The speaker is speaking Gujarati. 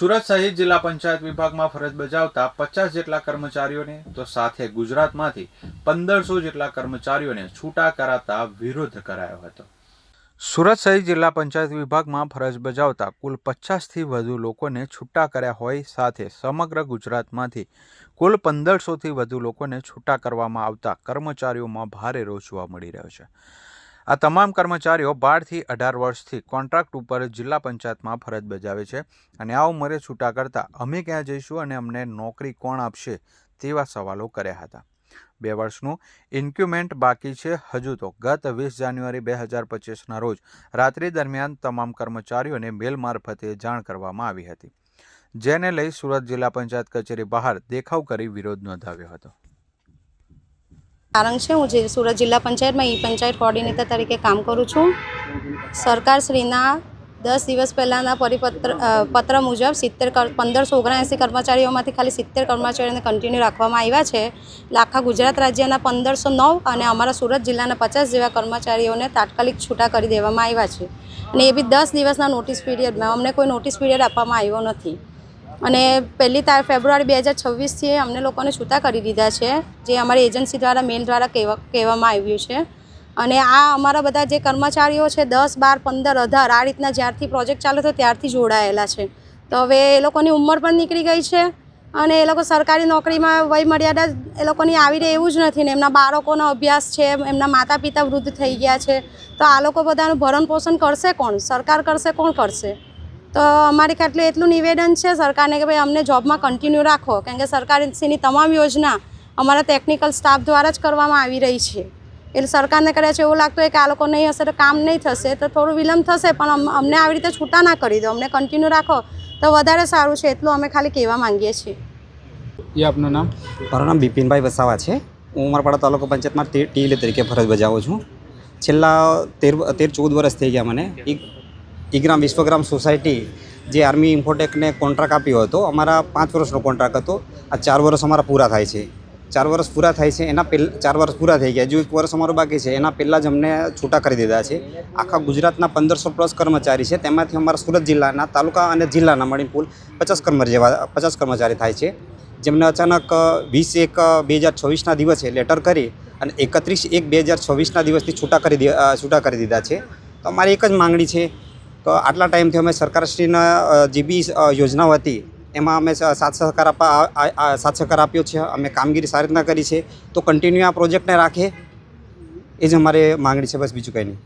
સુરત સહિત જિલ્લા પંચાયત વિભાગમાં ફરજ બજાવતા 50 જેટલા કર્મચારીઓને તો સાથે ગુજરાતમાંથી 1500 જેટલા કર્મચારીઓને છૂટા કરાતા વિરોધ કરાયો હતો। સુરત સહિત જિલ્લા પંચાયત વિભાગમાં ફરજ બજાવતા કુલ 50થી વધુ લોકોને છૂટા કર્યા હોય સાથે સમગ્ર ગુજરાતમાંથી કુલ 1500થી વધુ લોકોને છૂટા કરવામાં આવતા કર્મચારીઓમાં ભારે રોષ જોવા મળી રહ્યો છે। આ તમામ કર્મચારીઓ 12 થી 18 વર્ષથી કોન્ટ્રાક્ટ ઉપર જિલ્લા પંચાયતમાં ફરજ બજાવે છે અને આ ઉંમરે છૂટા કરતા અમે ક્યાં જઈશું અને અમને નોકરી કોણ આપશે તેવા સવાલો કર્યા હતા। 2 વર્ષનું ઇન્ક્યુમેન્ટ બાકી છે। હજુ તો ગત 20 જાન્યુઆરી 2025ના રોજ રાત્રિ દરમિયાન તમામ કર્મચારીઓને મેલ મારફતે જાણ કરવામાં આવી હતી, જેને લઈ સુરત જિલ્લા પંચાયત કચેરી બહાર દેખાવ કરી વિરોધ નોંધાવ્યો હતો। કારણ છે હું સુરત જિલ્લા પંચાયતમાં પંચાયત કોઓર્ડિનેટર તરીકે કામ કરું છું। સરકારશ્રીના 10 દિવસ પહેલાંના પત્ર મુજબ 1579 કર્મચારીઓમાંથી ખાલી 70 કર્મચારીઓને કન્ટિન્યુ રાખવામાં આવ્યા છે। આખા ગુજરાત રાજ્યના 1509 અને અમારા સુરત જિલ્લાના 50 જેવા કર્મચારીઓને તાત્કાલિક છૂટા કરી દેવામાં આવ્યા છે અને એ બી 10 દિવસના નોટિસ પીરિયડમાં। અમને કોઈ નોટિસ પીરિયડ આપવામાં આવ્યો નથી અને 1 ફેબ્રુઆરી 2026થી અમને લોકોને છૂટા કરી દીધા છે, જે અમારી એજન્સી દ્વારા મેલ દ્વારા કહેવામાં આવ્યું છે। અને આ અમારા બધા જે કર્મચારીઓ છે 10, 12, 15, 18 આ રીતના જ્યારથી પ્રોજેક્ટ ચાલુ થયો ત્યારથી જોડાયેલા છે। તો હવે એ લોકોની ઉંમર પણ નીકળી ગઈ છે અને એ લોકો સરકારી નોકરીમાં વય મર્યાદા એ લોકોની આવી રહે એવું જ નથી ને એમના બાળકોનો અભ્યાસ છે, એમના માતા પિતા વૃદ્ધ થઈ ગયા છે, તો આ લોકો બધાનું ભરણ પોષણ કરશે કોણ? સરકાર કરશે, કોણ કરશે? તો અમારી ખાતર એટલું નિવેદન છે સરકારને કે ભાઈ અમને જોબમાં કન્ટિન્યુ રાખો, કારણ કે સરકારશ્રીની તમામ યોજના અમારા ટેકનિકલ સ્ટાફ દ્વારા જ કરવામાં આવી રહી છે। એટલે સરકારને કદાચ એવું લાગતું હોય કે આ લોકો નહીં હશે તો કામ નહીં થશે તો થોડું વિલંબ થશે, પણ અમને આવી રીતે છૂટા ના કરી દો, અમને કન્ટિન્યુ રાખો તો વધારે સારું છે, એટલું અમે ખાલી કહેવા માંગીએ છીએ। ये आपનું નામ? મારું નામ બિપિનભાઈ વસાવા છે। હું ઉમરપાડા તાલુકા પંચાયતમાં ટીએલએ તરીકે ફરજ બજાવું છું। છેલ્લા 13-14 વર્ષ થઈ ગયા મને। ઈગ્રામ વિશ્વગ્રામ સોસાયટી જે આર્મી ઇન્ફોટેકને કોન્ટ્રાક્ટ આપ્યો હતો, અમારા 5 વર્ષનો કોન્ટ્રાક્ટ હતો। આ 4 વર્ષ અમારા પૂરા થાય છે। 4 વર્ષ પૂરા થાય છે એના પહેલાં 4 વર્ષ પૂરા થઈ ગયા, જો 1 વર્ષ અમારું બાકી છે, એના પહેલાં જ અમને છૂટા કરી દીધા છે। આખા ગુજરાતના 1500+ કર્મચારી છે, તેમાંથી અમારા સુરત જિલ્લાના તાલુકા અને જિલ્લાના મળીને કુલ 50 કર્મચારી થાય છે, જેમને અચાનક 20/1/2026ના દિવસે લેટર કરી અને 31/1/2026ના દિવસથી છૂટા કરી દીધા છે। તો અમારી એક જ માંગણી છે કે આટલા ટાઈમથી અમે સરકારશ્રીના જે બી યોજનાઓ હતી એમાં અમે સાથ સહકાર આપ્યો છે, અમે કામગીરી સારી રીતના કરી છે, તો કન્ટિન્યુ આ પ્રોજેક્ટને રાખે એ જ અમારે માંગણી છે, બસ બીજું કંઈ નહીં।